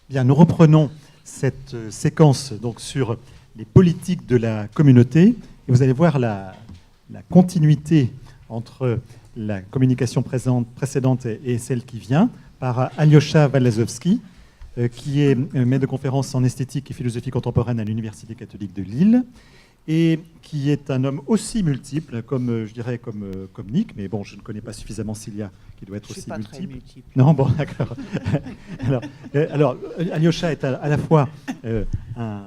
Bien, nous reprenons cette séquence donc, sur les politiques de la communauté. Et vous allez voir la continuité entre la communication précédente et celle qui vient par Alyosha Walazowski, qui est maître de conférence en esthétique et philosophie contemporaine à l'Université catholique de Lille, et qui est un homme aussi multiple, comme je dirais comme Nick, mais bon, je ne connais pas suffisamment Cilia, qui doit être aussi multiple. Non, bon, d'accord. alors, Alyosha est à la fois un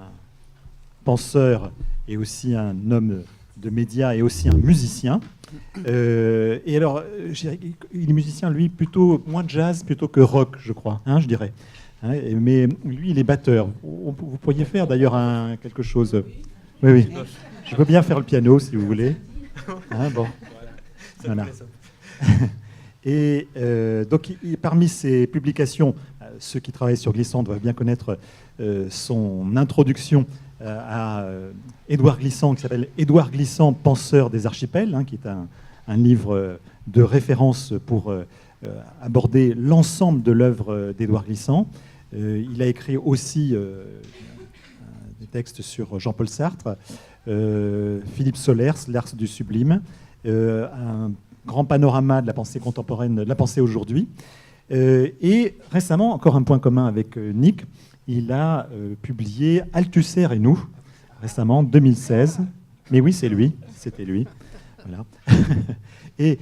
penseur et aussi un homme de médias et aussi un musicien. Et alors, il est musicien, lui, plutôt moins jazz plutôt que rock, je crois, hein, je dirais. Hein, mais lui, il est batteur. Vous pourriez faire d'ailleurs quelque chose. Oui, oui. Je peux bien faire le piano si vous voulez. Hein, bon. Voilà. Et donc, parmi ses publications, ceux qui travaillent sur Glissant doivent bien connaître son introduction à Édouard Glissant, qui s'appelle Édouard Glissant, penseur des archipels, hein, qui est un livre de référence pour aborder l'ensemble de l'œuvre d'Édouard Glissant. Il a écrit aussi des textes sur Jean-Paul Sartre, Philippe Solers, L'Ars du Sublime, un grand panorama de la pensée contemporaine, de la pensée aujourd'hui. Et récemment, encore un point commun avec Nick, il a publié Althusser et nous, récemment, 2016. Mais oui, c'est lui, c'était lui. Voilà. Et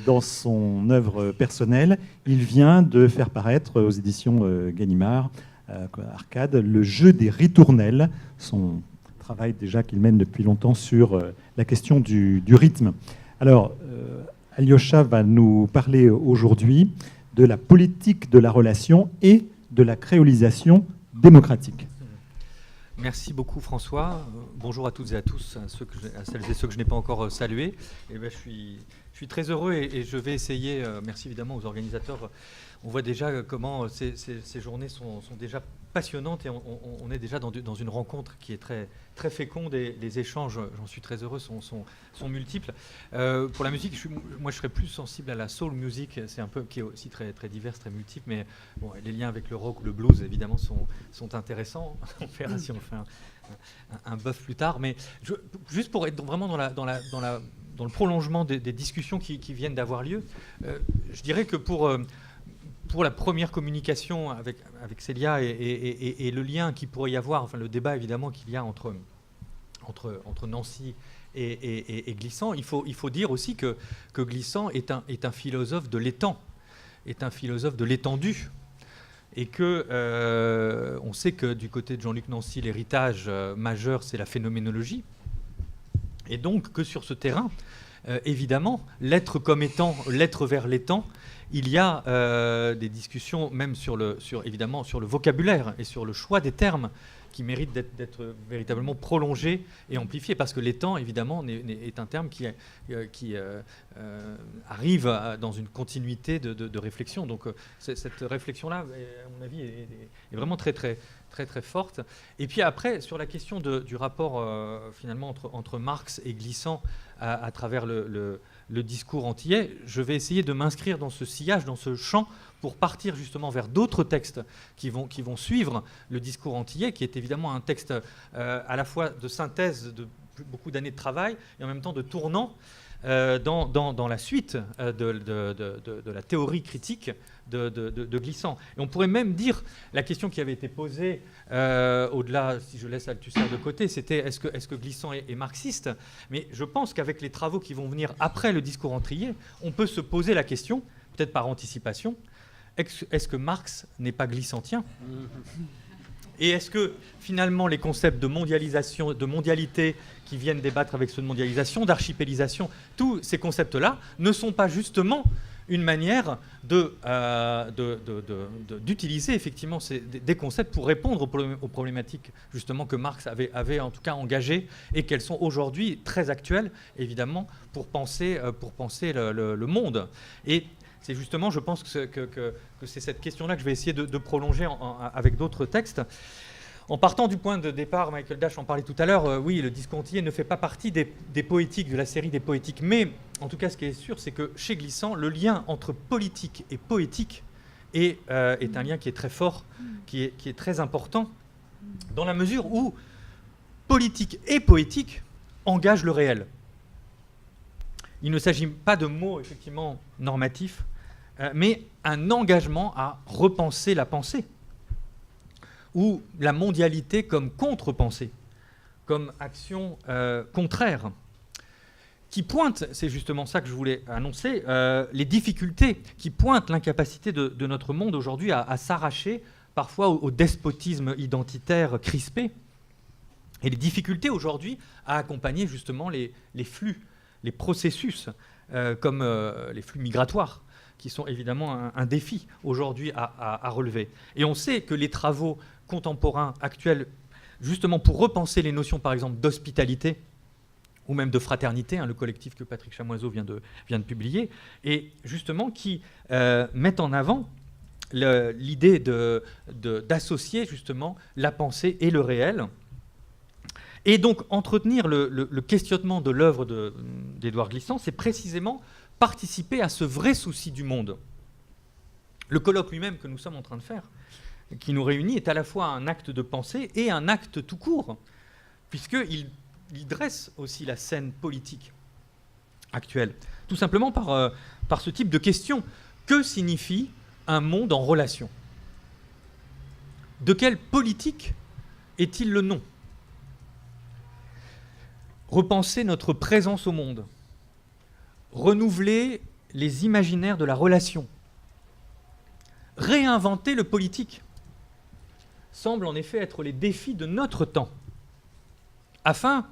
dans son œuvre personnelle, il vient de faire paraître aux éditions Gallimard, Arcade, Le jeu des ritournelles, son travail déjà qu'il mène depuis longtemps sur la question du rythme. Alors, Alyosha va nous parler aujourd'hui de la politique de la relation et de la créolisation démocratique. Merci beaucoup François. Bonjour à toutes et à tous, à celles et ceux que je n'ai pas encore salués. Et ben, je suis très heureux et je vais essayer, merci évidemment aux organisateurs. On voit déjà comment ces journées sont déjà passionnantes et on est déjà dans une rencontre qui est très, très féconde et les échanges, j'en suis très heureux, sont multiples. Pour la musique, moi je serais plus sensible à la soul music, c'est un peu qui est aussi très, très diverse, très multiple, mais bon, les liens avec le rock ou le blues évidemment sont intéressants. On verra si on fait un bœuf plus tard, mais juste pour être vraiment dans le prolongement des discussions qui viennent d'avoir lieu, je dirais que pour la première communication avec Célia et le lien qu'il pourrait y avoir, enfin le débat évidemment qu'il y a entre Nancy et Glissant, il faut dire aussi que Glissant est un philosophe de l'étang, est un philosophe de l'étendue, et que on sait que du côté de Jean-Luc Nancy, l'héritage majeur, c'est la phénoménologie, et donc que sur ce terrain, évidemment, l'être comme étant, l'être vers l'étang, il y a des discussions même évidemment sur le vocabulaire et sur le choix des termes qui méritent d'être véritablement prolongés et amplifiés, parce que l'étang, évidemment, est un terme qui arrive dans une continuité de réflexion. Donc cette réflexion-là, à mon avis, est vraiment très, très, très, très forte. Et puis après, sur la question du rapport finalement entre Marx et Glissant à travers le discours antillais, je vais essayer de m'inscrire dans ce sillage, dans ce champ, pour partir justement vers d'autres textes qui vont suivre le discours antillais, qui est évidemment un texte à la fois de synthèse de beaucoup d'années de travail et en même temps de tournant dans la suite de la théorie critique de Glissant. Et on pourrait même dire, la question qui avait été posée, au-delà, si je laisse Althusser de côté, c'était est-ce que Glissant est marxiste ? Mais je pense qu'avec les travaux qui vont venir après le discours antillais, on peut se poser la question, peut-être par anticipation, est-ce que Marx n'est pas glissantien ? Et est-ce que finalement les concepts de mondialisation, de mondialité qui viennent débattre avec ceux de mondialisation, d'archipélisation, tous ces concepts-là ne sont pas justement une manière d'utiliser effectivement des concepts pour répondre aux problématiques justement que Marx avait en tout cas engagées et qu'elles sont aujourd'hui très actuelles évidemment pour penser le monde. Et c'est justement, je pense que c'est cette question-là que je vais essayer de prolonger avec d'autres textes. En partant du point de départ, Michael Dash en parlait tout à l'heure, oui, le discours antillais ne fait pas partie des poétiques, de la série des poétiques, mais en tout cas, ce qui est sûr, c'est que chez Glissant, le lien entre politique et poétique est un lien qui est très fort, qui est très important, dans la mesure où politique et poétique engagent le réel. Il ne s'agit pas de mots effectivement normatifs, mais un engagement à repenser la pensée, ou la mondialité comme contre-pensée, comme action contraire, qui pointe, c'est justement ça que je voulais annoncer, les difficultés, qui pointent l'incapacité de notre monde aujourd'hui à s'arracher parfois au despotisme identitaire crispé, et les difficultés aujourd'hui à accompagner justement les flux, les processus, comme les flux migratoires, qui sont évidemment un défi aujourd'hui à relever. Et on sait que les travaux contemporains, actuels, justement pour repenser les notions, par exemple, d'hospitalité, ou même de fraternité, le collectif que Patrick Chamoiseau vient de publier, et justement qui mettent en avant l'idée d'associer justement la pensée et le réel, et donc entretenir le questionnement de l'œuvre d'Édouard Glissant, c'est précisément participer à ce vrai souci du monde. Le colloque lui-même que nous sommes en train de faire, qui nous réunit, est à la fois un acte de pensée et un acte tout court, puisqu'il dresse aussi la scène politique actuelle, tout simplement par ce type de question. Que signifie un monde en relation? De quelle politique est-il le nom? Repenser notre présence au monde, renouveler les imaginaires de la relation, réinventer le politique, semblent en effet être les défis de notre temps, afin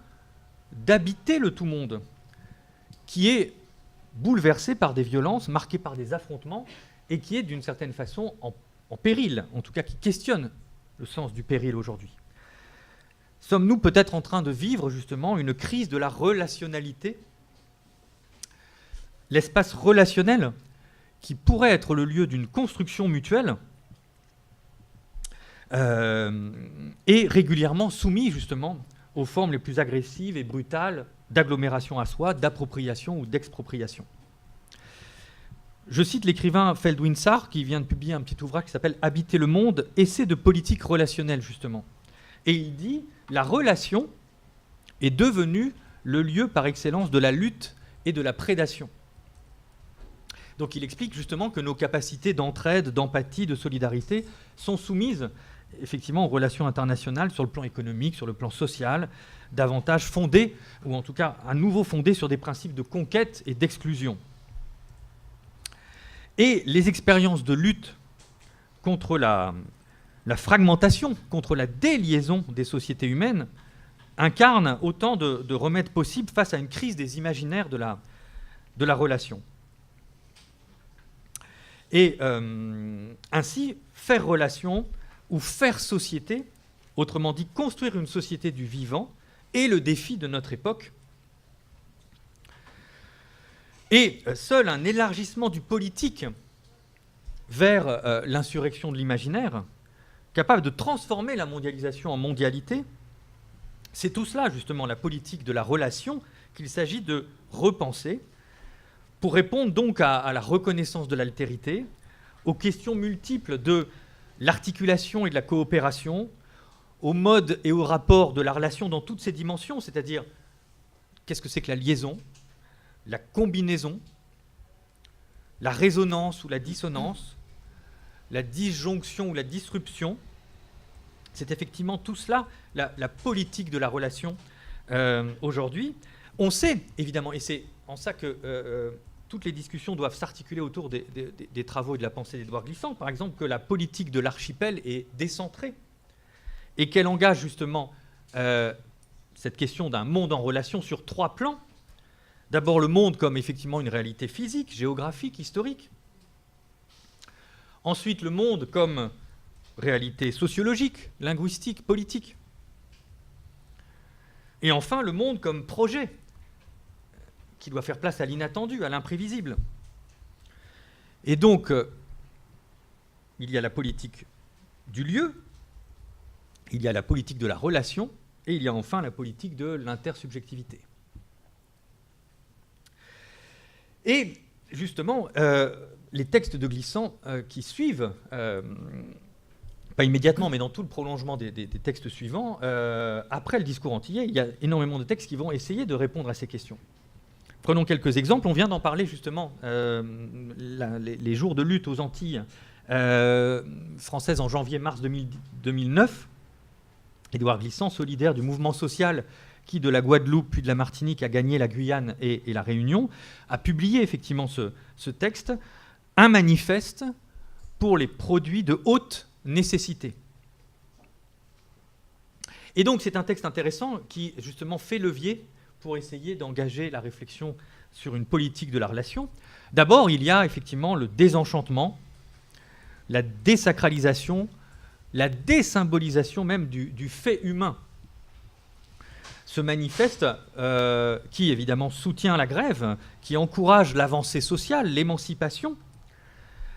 d'habiter le tout-monde, qui est bouleversé par des violences, marqué par des affrontements, et qui est d'une certaine façon en péril, en tout cas qui questionne le sens du péril aujourd'hui. Sommes-nous peut-être en train de vivre justement une crise de la relationnalité? L'espace relationnel, qui pourrait être le lieu d'une construction mutuelle, est régulièrement soumis justement aux formes les plus agressives et brutales d'agglomération à soi, d'appropriation ou d'expropriation. Je cite l'écrivain Feldwin Sarr, qui vient de publier un petit ouvrage qui s'appelle « Habiter le monde, essai de politique relationnelle », justement. Et il dit « La relation est devenue le lieu par excellence de la lutte et de la prédation ». Donc il explique justement que nos capacités d'entraide, d'empathie, de solidarité sont soumises effectivement aux relations internationales sur le plan économique, sur le plan social, davantage fondées, ou en tout cas à nouveau fondées sur des principes de conquête et d'exclusion. Et les expériences de lutte contre la fragmentation, contre la déliaison des sociétés humaines, incarnent autant de remèdes possibles face à une crise des imaginaires de la relation. Et ainsi, faire relation ou faire société, autrement dit construire une société du vivant, est le défi de notre époque. Et seul un élargissement du politique vers l'insurrection de l'imaginaire, capable de transformer la mondialisation en mondialité, c'est tout cela justement la politique de la relation qu'il s'agit de repenser pour répondre donc à la reconnaissance de l'altérité, aux questions multiples de l'articulation et de la coopération, au mode et au rapport de la relation dans toutes ses dimensions, c'est-à-dire qu'est-ce que c'est que la liaison, la combinaison, la résonance ou la dissonance, la disjonction ou la disruption. C'est effectivement tout cela, la politique de la relation aujourd'hui. On sait, évidemment, et c'est en ça que toutes les discussions doivent s'articuler autour des travaux et de la pensée d'Édouard Glissant, par exemple, que la politique de l'archipel est décentrée et qu'elle engage justement cette question d'un monde en relation sur 3 plans. D'abord le monde comme effectivement une réalité physique, géographique, historique. Ensuite le monde comme réalité sociologique, linguistique, politique. Et enfin le monde comme projet, qui doit faire place à l'inattendu, à l'imprévisible. Et donc, il y a la politique du lieu, il y a la politique de la relation, et il y a enfin la politique de l'intersubjectivité. Et justement, les textes de Glissant qui suivent, pas immédiatement, mais dans tout le prolongement des textes suivants, après le discours antillais, il y a énormément de textes qui vont essayer de répondre à ces questions. Prenons quelques exemples. On vient d'en parler justement, les jours de lutte aux Antilles françaises en janvier-mars 2009. Édouard Glissant, solidaire du mouvement social qui, de la Guadeloupe puis de la Martinique, a gagné la Guyane et la Réunion, a publié effectivement ce texte, un manifeste pour les produits de haute nécessité. Et donc c'est un texte intéressant qui justement fait levier pour essayer d'engager la réflexion sur une politique de la relation. D'abord, il y a effectivement le désenchantement, la désacralisation, la désymbolisation même du fait humain. Ce manifeste, qui évidemment soutient la grève, qui encourage l'avancée sociale, l'émancipation,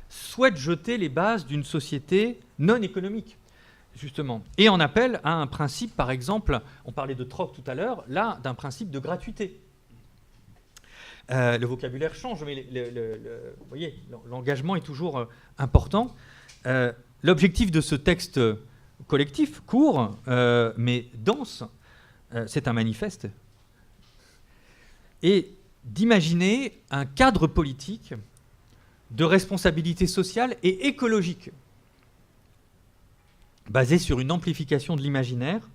souhaite jeter les bases d'une société non économique, justement, et en appelle à un principe, par exemple, on parlait de troc tout à l'heure, là, d'un principe de gratuité. Le vocabulaire change, mais vous voyez, l'engagement est toujours important. L'objectif de ce texte collectif, court, mais dense, c'est un manifeste, et d'imaginer un cadre politique de responsabilité sociale et écologique, basé sur une amplification de l'imaginaire,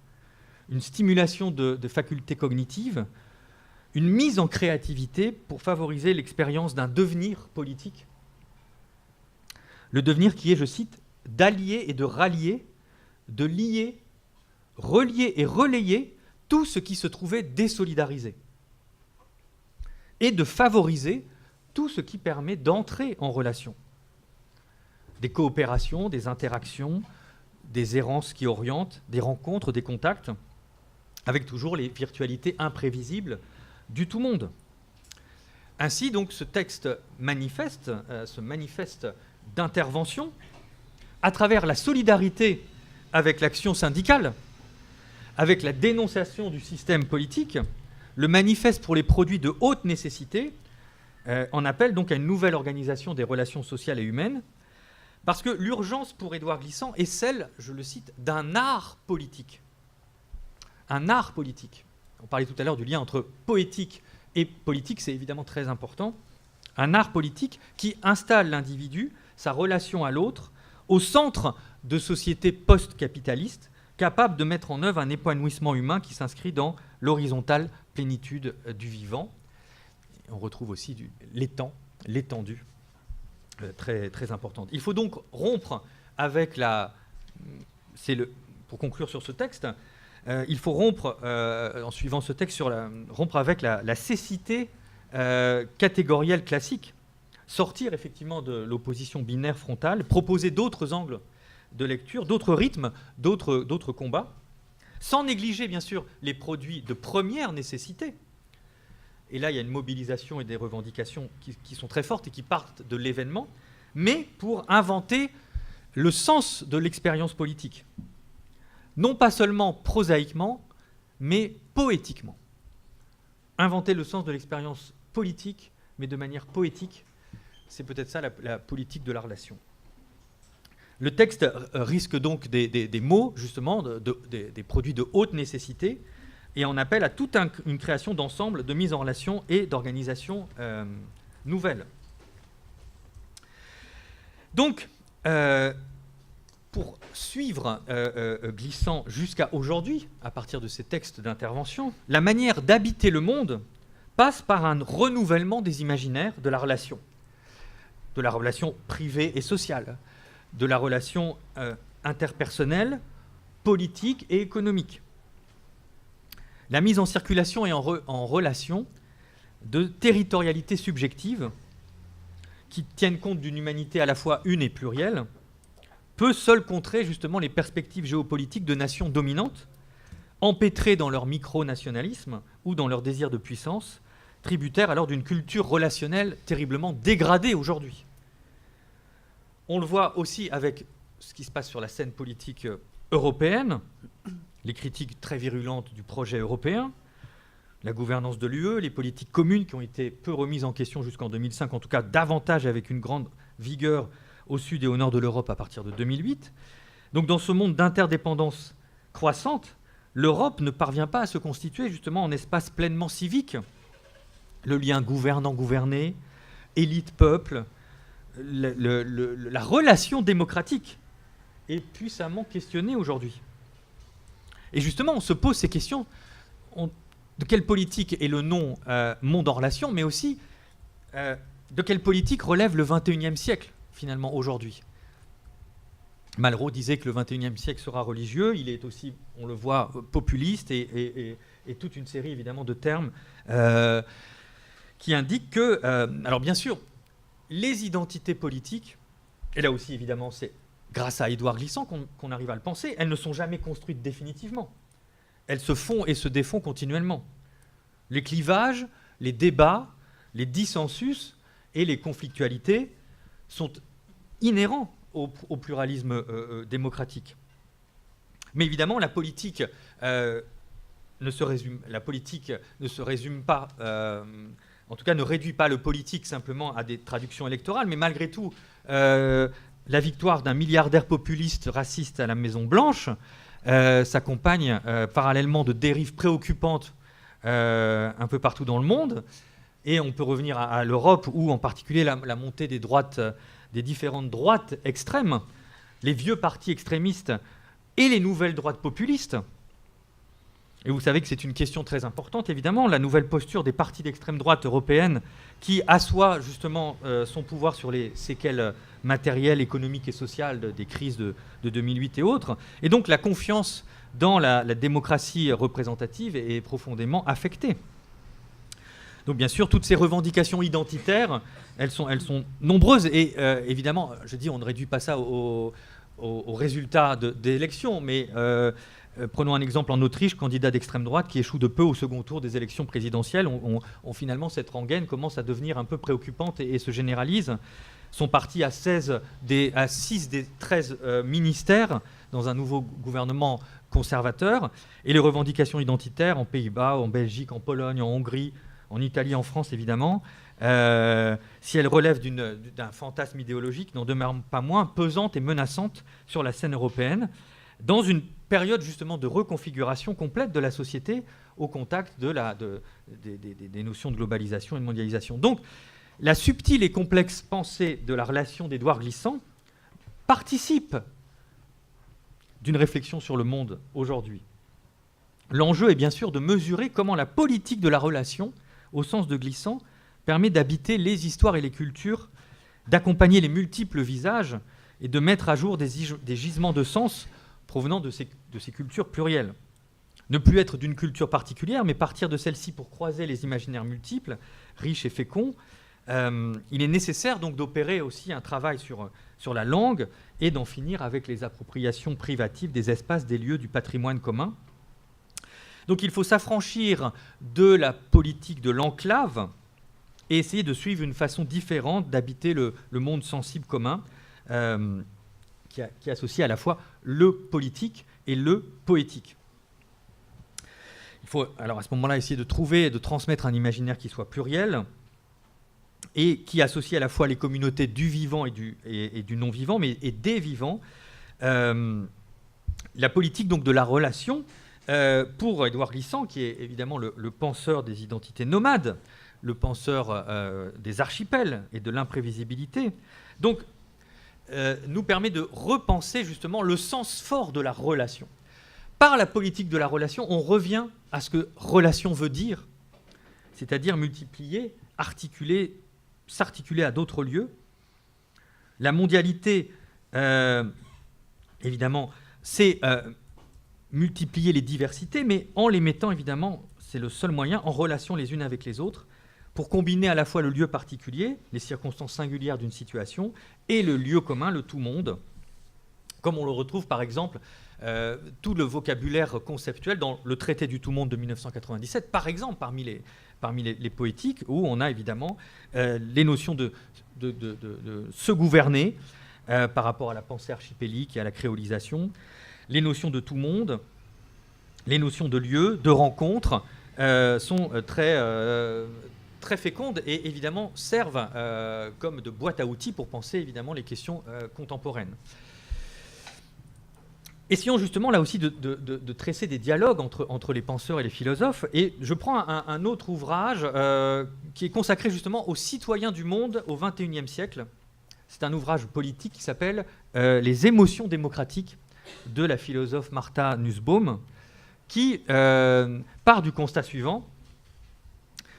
une stimulation de facultés cognitives, une mise en créativité pour favoriser l'expérience d'un devenir politique. Le devenir qui est, je cite, d'allier et de rallier, de lier, relier et relayer tout ce qui se trouvait désolidarisé, et de favoriser tout ce qui permet d'entrer en relation. Des coopérations, des interactions, des errances qui orientent, des rencontres, des contacts, avec toujours les virtualités imprévisibles du tout-monde. Ainsi, donc, ce texte manifeste, ce manifeste d'intervention, à travers la solidarité avec l'action syndicale, avec la dénonciation du système politique, le manifeste pour les produits de haute nécessité en appelle donc à une nouvelle organisation des relations sociales et humaines, parce que l'urgence pour Édouard Glissant est celle, je le cite, d'un art politique. Un art politique. On parlait tout à l'heure du lien entre poétique et politique, c'est évidemment très important. Un art politique qui installe l'individu, sa relation à l'autre, au centre de sociétés post-capitalistes, capables de mettre en œuvre un épanouissement humain qui s'inscrit dans l'horizontale plénitude du vivant. On retrouve aussi l'étendue, très, très importante. Il faut donc rompre avec pour conclure sur ce texte, il faut rompre, en suivant ce texte, rompre avec la cécité catégorielle classique, sortir effectivement de l'opposition binaire frontale, proposer d'autres angles de lecture, d'autres rythmes, d'autres combats, sans négliger bien sûr les produits de première nécessité. Et là, il y a une mobilisation et des revendications qui sont très fortes et qui partent de l'événement, mais pour inventer le sens de l'expérience politique. Non pas seulement prosaïquement, mais poétiquement. Inventer le sens de l'expérience politique, mais de manière poétique, c'est peut-être ça la politique de la relation. Le texte risque donc des mots, justement, des produits de haute nécessité, et on appelle à toute une création d'ensemble, de mise en relation et d'organisation nouvelle. Donc, pour suivre Glissant jusqu'à aujourd'hui, à partir de ces textes d'intervention, la manière d'habiter le monde passe par un renouvellement des imaginaires de la relation privée et sociale, de la relation interpersonnelle, politique et économique. La mise en circulation et en relation de territorialités subjectives qui tiennent compte d'une humanité à la fois une et plurielle peut seule contrer justement les perspectives géopolitiques de nations dominantes, empêtrées dans leur micro-nationalisme ou dans leur désir de puissance, tributaires alors d'une culture relationnelle terriblement dégradée aujourd'hui. On le voit aussi avec ce qui se passe sur la scène politique européenne, les critiques très virulentes du projet européen, la gouvernance de l'UE, les politiques communes qui ont été peu remises en question jusqu'en 2005, en tout cas davantage avec une grande vigueur au sud et au nord de l'Europe à partir de 2008. Donc dans ce monde d'interdépendance croissante, l'Europe ne parvient pas à se constituer justement en espace pleinement civique. Le lien gouvernant-gouverné, élite-peuple, la relation démocratique est puissamment questionnée aujourd'hui. Et justement, on se pose ces questions de quelle politique est le nom monde en relation, mais aussi de quelle politique relève le XXIe siècle, finalement, aujourd'hui. Malraux disait que le XXIe siècle sera religieux, il est aussi, on le voit, populiste, et toute une série, évidemment, de termes qui indiquent que, alors bien sûr, les identités politiques, et là aussi, évidemment, c'est grâce à Édouard Glissant qu'on arrive à le penser, elles ne sont jamais construites définitivement. Elles se font et se défont continuellement. Les clivages, les débats, les dissensus et les conflictualités sont inhérents au pluralisme démocratique. Mais évidemment, la politique ne se résume pas, en tout cas ne réduit pas le politique simplement à des traductions électorales, mais malgré tout, la victoire d'un milliardaire populiste raciste à la Maison-Blanche s'accompagne parallèlement de dérives préoccupantes un peu partout dans le monde. Et on peut revenir à l'Europe, où en particulier la montée des droites, des différentes droites extrêmes, les vieux partis extrémistes et les nouvelles droites populistes. Et vous savez que c'est une question très importante, évidemment, la nouvelle posture des partis d'extrême droite européenne qui assoient justement son pouvoir sur les séquelles matérielles, économiques et sociales des crises de 2008 et autres. Et donc la confiance dans la démocratie représentative est profondément affectée. Donc bien sûr, toutes ces revendications identitaires, elles sont nombreuses. Et évidemment, je dis, on ne réduit pas ça aux résultats des élections, mais prenons un exemple en Autriche, candidat d'extrême droite qui échoue de peu au second tour des élections présidentielles. Finalement, cette rengaine commence à devenir un peu préoccupante et se généralise. Son parti a 6 des 13 ministères dans un nouveau gouvernement conservateur. Et les revendications identitaires en Pays-Bas, en Belgique, en Pologne, en Hongrie, en Italie, en France, évidemment, si elles relèvent d'un fantasme idéologique, n'en demeurent pas moins pesantes et menaçantes sur la scène européenne, dans une période justement de reconfiguration complète de la société au contact des notions de globalisation et de mondialisation. Donc, la subtile et complexe pensée de la relation d'Édouard Glissant participe d'une réflexion sur le monde aujourd'hui. L'enjeu est bien sûr de mesurer comment la politique de la relation, au sens de Glissant, permet d'habiter les histoires et les cultures, d'accompagner les multiples visages et de mettre à jour des gisements de sens provenant de ces cultures plurielles. Ne plus être d'une culture particulière, mais partir de celle-ci pour croiser les imaginaires multiples, riches et féconds. Il est nécessaire donc d'opérer aussi un travail sur la langue et d'en finir avec les appropriations privatives des espaces, des lieux, du patrimoine commun. Donc il faut s'affranchir de la politique de l'enclave et essayer de suivre une façon différente d'habiter le monde sensible commun qui associe à la fois le politique et le poétique. Il faut alors à ce moment-là essayer de trouver et de transmettre un imaginaire qui soit pluriel et qui associe à la fois les communautés du vivant et du non-vivant, et des vivants. La politique donc de la relation, pour Édouard Glissant, qui est évidemment le penseur des identités nomades, le penseur des archipels et de l'imprévisibilité, donc nous permet de repenser justement le sens fort de la relation. Par la politique de la relation, on revient à ce que relation veut dire, c'est-à-dire multiplier, articuler, s'articuler à d'autres lieux. La mondialité, évidemment, c'est multiplier les diversités, mais en les mettant, évidemment, c'est le seul moyen, en relation les unes avec les autres, pour combiner à la fois le lieu particulier, les circonstances singulières d'une situation, et le lieu commun, le tout-monde, comme on le retrouve, par exemple, tout le vocabulaire conceptuel dans le traité du tout-monde de 1997, par exemple, parmi les poétiques, où on a évidemment les notions de se gouverner par rapport à la pensée archipélique et à la créolisation, les notions de tout-monde, les notions de lieu, de rencontre sont très très fécondes et évidemment servent comme de boîte à outils pour penser évidemment les questions contemporaines. Essayons justement là aussi de tresser des dialogues entre les penseurs et les philosophes. Et je prends un autre ouvrage qui est consacré justement aux citoyens du monde au XXIe siècle. C'est un ouvrage politique qui s'appelle « Les émotions démocratiques » de la philosophe Martha Nussbaum, qui part du constat suivant.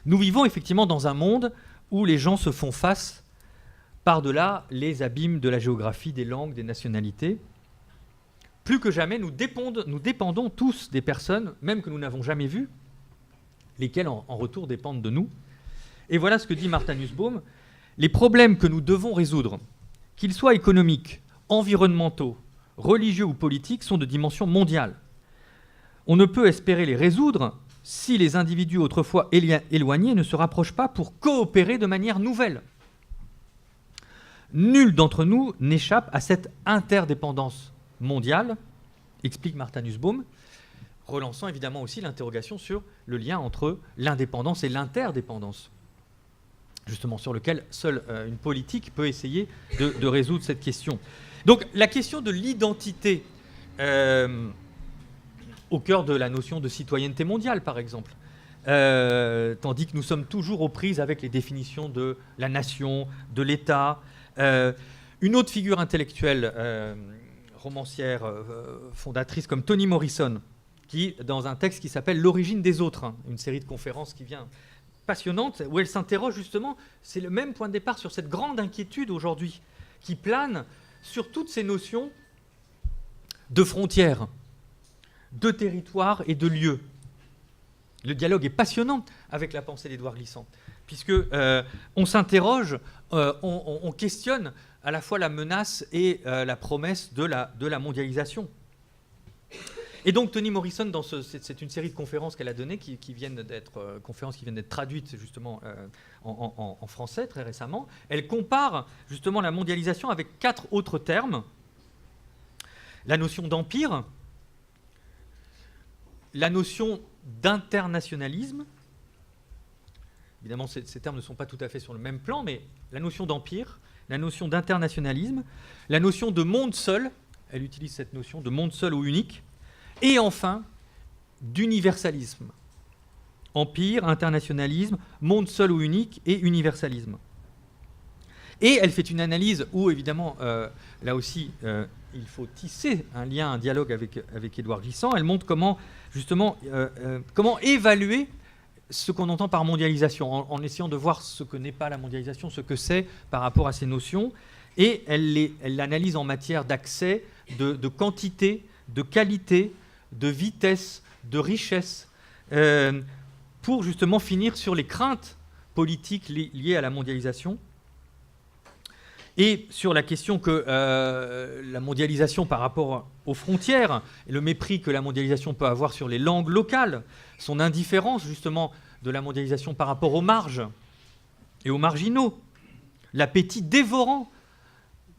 Nous vivons effectivement dans un monde où les gens se font face par-delà les abîmes de la géographie, des langues, des nationalités. Plus que jamais, nous dépendons tous des personnes, même que nous n'avons jamais vues, lesquelles en retour dépendent de nous. Et voilà ce que dit Martha Nussbaum. Les problèmes que nous devons résoudre, qu'ils soient économiques, environnementaux, religieux ou politiques, sont de dimension mondiale. On ne peut espérer les résoudre si les individus autrefois éloignés ne se rapprochent pas pour coopérer de manière nouvelle. Nul d'entre nous n'échappe à cette interdépendance mondiale, explique Martha Nussbaum, relançant évidemment aussi l'interrogation sur le lien entre l'indépendance et l'interdépendance, justement sur lequel seule une politique peut essayer de résoudre cette question. Donc la question de l'identité au cœur de la notion de citoyenneté mondiale, par exemple, tandis que nous sommes toujours aux prises avec les définitions de la nation, de l'État. Une autre figure intellectuelle romancière fondatrice comme Toni Morrison, qui, dans un texte qui s'appelle « L'origine des autres », une série de conférences qui vient passionnante, où elle s'interroge justement, c'est le même point de départ sur cette grande inquiétude aujourd'hui qui plane sur toutes ces notions de frontières, de territoire et de lieux. Le dialogue est passionnant avec la pensée d'Édouard Glissant, puisque on s'interroge, on questionne à la fois la menace et la promesse de la mondialisation. Et donc Toni Morrison, c'est une série de conférences qu'elle a données qui viennent d'être traduites justement en français très récemment. Elle compare justement la mondialisation avec 4 autres termes. La notion d'empire, la notion d'internationalisme. Évidemment, ces termes ne sont pas tout à fait sur le même plan, mais la notion d'empire, la notion d'internationalisme, la notion de monde seul, elle utilise cette notion de monde seul ou unique, et enfin, d'universalisme. Empire, internationalisme, monde seul ou unique et universalisme. Et elle fait une analyse où, évidemment, là aussi, il faut tisser un lien, un dialogue avec Édouard Glissant. Elle montre comment, justement, comment évaluer ce qu'on entend par mondialisation, en essayant de voir ce que n'est pas la mondialisation, ce que c'est par rapport à ces notions. Et elle l'analyse en matière d'accès, de quantité, de qualité, de vitesse, de richesse, pour justement finir sur les craintes politiques liées à la mondialisation. Et sur la question que la mondialisation par rapport aux frontières, et le mépris que la mondialisation peut avoir sur les langues locales, son indifférence justement de la mondialisation par rapport aux marges et aux marginaux, l'appétit dévorant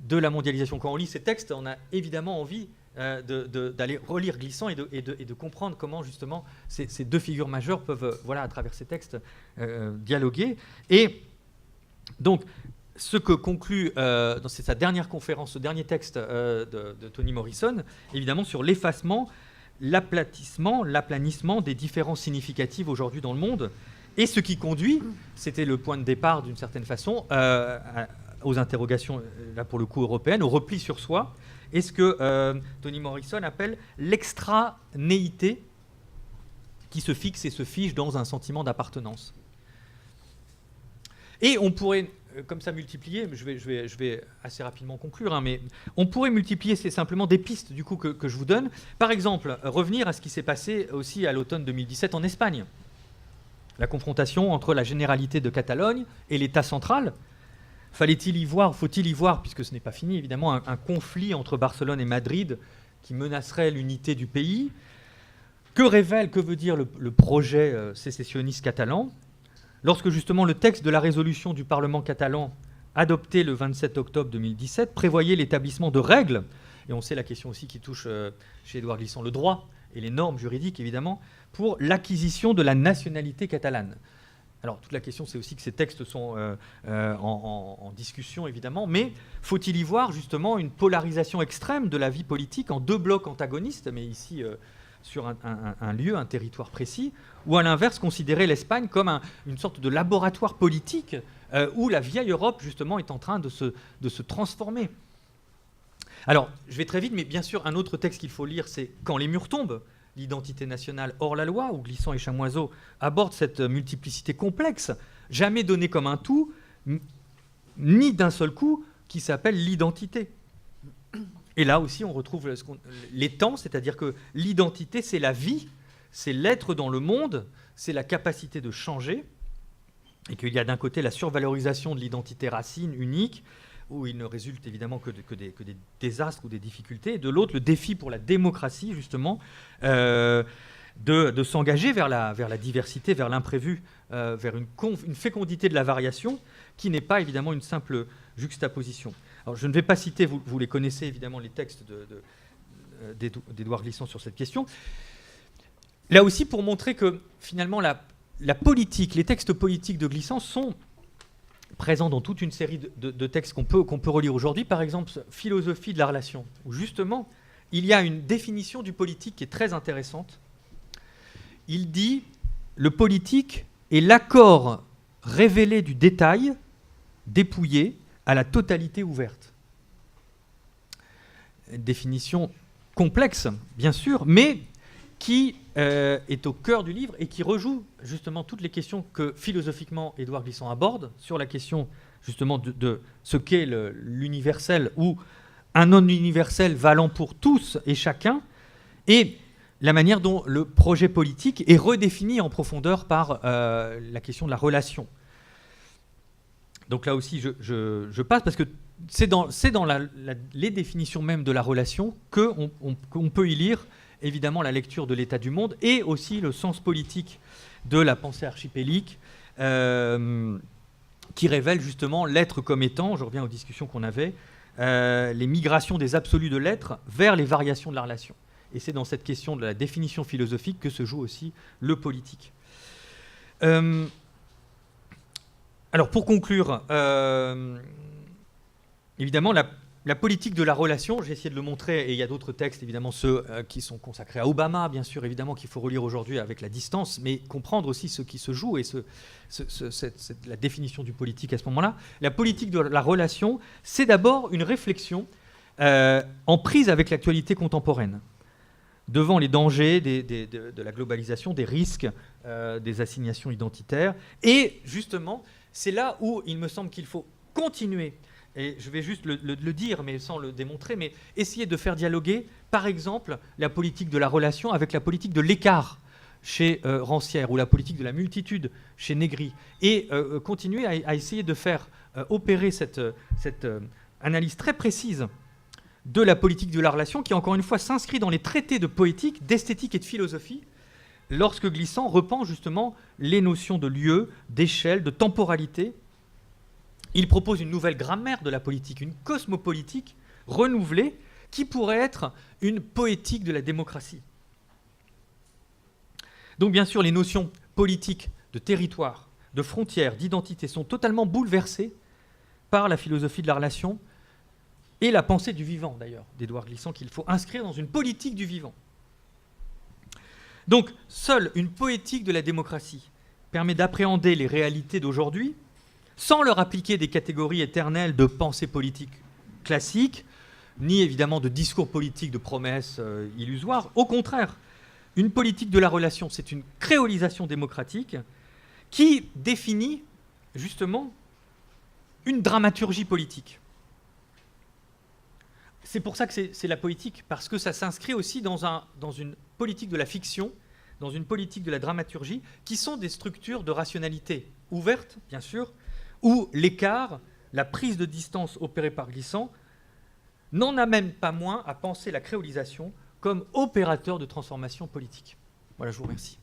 de la mondialisation. Quand on lit ces textes, on a évidemment envie d'aller relire Glissant et de comprendre comment justement ces 2 figures majeures peuvent, à travers ces textes, dialoguer. Et donc, ce que conclut dans sa dernière conférence, ce dernier texte de Toni Morrison, évidemment sur l'effacement, l'aplanissement des différences significatives aujourd'hui dans le monde, et ce qui conduit, c'était le point de départ d'une certaine façon, aux interrogations, là pour le coup européennes, au repli sur soi, et ce que Toni Morrison appelle l'extranéité qui se fixe et se fige dans un sentiment d'appartenance. Et on pourrait, comme ça, multiplier, je vais assez rapidement conclure, mais on pourrait multiplier, c'est simplement des pistes du coup que je vous donne. Par exemple, revenir à ce qui s'est passé aussi à l'automne 2017 en Espagne. La confrontation entre la Généralité de Catalogne et l'État central. Fallait-il y voir, faut-il y voir, puisque ce n'est pas fini, évidemment, un conflit entre Barcelone et Madrid qui menacerait l'unité du pays. Que veut dire le projet sécessionniste catalan ? Lorsque justement le texte de la résolution du Parlement catalan, adopté le 27 octobre 2017, prévoyait l'établissement de règles, et on sait la question aussi qui touche chez Édouard Glissant, le droit et les normes juridiques évidemment, pour l'acquisition de la nationalité catalane. Alors toute la question, c'est aussi que ces textes sont en discussion, évidemment, mais faut-il y voir justement une polarisation extrême de la vie politique en deux blocs antagonistes, mais ici sur un lieu, un territoire précis, ou à l'inverse, considérer l'Espagne comme une sorte de laboratoire politique où la vieille Europe, justement, est en train de se transformer. Alors, je vais très vite, mais bien sûr, un autre texte qu'il faut lire, c'est « Quand les murs tombent », l'identité nationale hors la loi, où Glissant et Chamoiseau abordent cette multiplicité complexe, jamais donnée comme un tout, ni d'un seul coup, qui s'appelle l'identité. Et là aussi, on retrouve les temps, c'est-à-dire que l'identité, c'est la vie, c'est l'être dans le monde, c'est la capacité de changer, et qu'il y a d'un côté la survalorisation de l'identité racine unique, où il ne résulte évidemment que des désastres ou des difficultés, et de l'autre, le défi pour la démocratie, justement, de s'engager vers la diversité, vers l'imprévu, vers une fécondité de la variation, qui n'est pas évidemment une simple juxtaposition. Alors, je ne vais pas citer, vous les connaissez évidemment, les textes d'Édouard Glissant sur cette question. Là aussi, pour montrer que finalement, la politique, les textes politiques de Glissant sont présent dans toute une série de textes qu'on peut relire aujourd'hui, par exemple Philosophie de la relation, où justement il y a une définition du politique qui est très intéressante. Il dit « Le politique est l'accord révélé du détail, dépouillé, à la totalité ouverte ». Définition complexe, bien sûr, mais qui est au cœur du livre et qui rejoue justement toutes les questions que philosophiquement Édouard Glissant aborde sur la question justement de ce qu'est l'universel ou un non-universel valant pour tous et chacun, et la manière dont le projet politique est redéfini en profondeur par la question de la relation. Donc là aussi, je passe parce que c'est dans les définitions même de la relation qu'on peut y lire évidemment la lecture de l'état du monde et aussi le sens politique de la pensée archipélique qui révèle justement l'être comme étant, je reviens aux discussions qu'on avait, les migrations des absolus de l'être vers les variations de la relation. Et c'est dans cette question de la définition philosophique que se joue aussi le politique. Alors pour conclure, évidemment la politique de la relation, j'ai essayé de le montrer, et il y a d'autres textes, évidemment, ceux qui sont consacrés à Obama, bien sûr, évidemment, qu'il faut relire aujourd'hui avec la distance, mais comprendre aussi ce qui se joue et la définition du politique à ce moment-là. La politique de la relation, c'est d'abord une réflexion en prise avec l'actualité contemporaine, devant les dangers de la globalisation, des risques, des assignations identitaires. Et justement, c'est là où il me semble qu'il faut continuer, et je vais juste le dire, mais sans le démontrer, mais essayer de faire dialoguer, par exemple, la politique de la relation avec la politique de l'écart chez Rancière, ou la politique de la multitude chez Négri, et continuer à essayer de faire opérer cette analyse très précise de la politique de la relation, qui, encore une fois, s'inscrit dans les traités de poétique, d'esthétique et de philosophie, lorsque Glissant reprend justement les notions de lieu, d'échelle, de temporalité. Il propose une nouvelle grammaire de la politique, une cosmopolitique renouvelée qui pourrait être une poétique de la démocratie. Donc bien sûr, les notions politiques de territoire, de frontières, d'identité sont totalement bouleversées par la philosophie de la relation et la pensée du vivant, d'ailleurs, d'Édouard Glissant, qu'il faut inscrire dans une politique du vivant. Donc, seule une poétique de la démocratie permet d'appréhender les réalités d'aujourd'hui sans leur appliquer des catégories éternelles de pensée politique classique, ni évidemment de discours politique, de promesses illusoires. Au contraire, une politique de la relation, c'est une créolisation démocratique qui définit justement une dramaturgie politique. C'est pour ça que c'est la poétique, parce que ça s'inscrit aussi dans une politique de la fiction, dans une politique de la dramaturgie, qui sont des structures de rationalité ouvertes, bien sûr, où l'écart, la prise de distance opérée par Glissant, n'en amène pas moins à penser la créolisation comme opérateur de transformation politique. Voilà, je vous remercie.